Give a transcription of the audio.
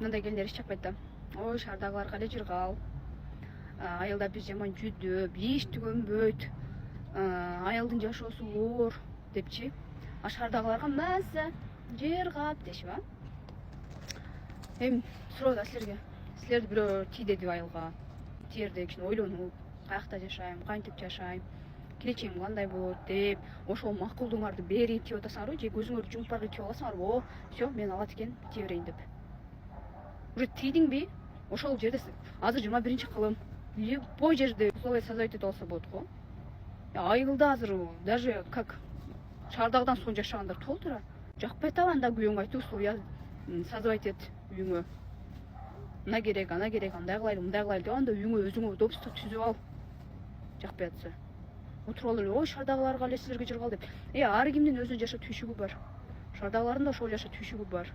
мындай келиндер эч жакпайт да. Ой, шаардагыларга эле жыргал. Айылда биз жаман жүдөп, эч түгөнбөйт. Айылдын жашоосу оор депчи. А шаардагыларга маза жыргап дешип, а? Эми суроо да силерге. Силерди бирөө тийдедиби айылга? Тиерде кичине ойлонуп, каякта жашайм, кантип жашайм, келечегим кандай болот деп, ошол макулдуңарды берип тип атасыңарбы, же көзүңөрдү жумуп барып тип аласыңарбы? О, все, мен алат экен, тие берейин деп. Уже тийдиңби? Ошол жерде азыр 21-кылым. Любой жерде условия создать этип алса болот го. Айылда азыр даже как шаардагыдан сонун жашагандар толтура. Жакпайт анда күйөөңө айтып условия создавать эт үйүңө. Ана керек, андай кылайлы, мындай кылайлы деп анда үйүңө өзүңө удобство түзүп ал. Жакпай атса. Отуруп алып эле, ой, шаардагыларга эле силерге жыргал деп. Ар кимдин өзүнүн жашоо түйшүгү бар. Шаардагылардын да ошол жашоо түйшүгү бар.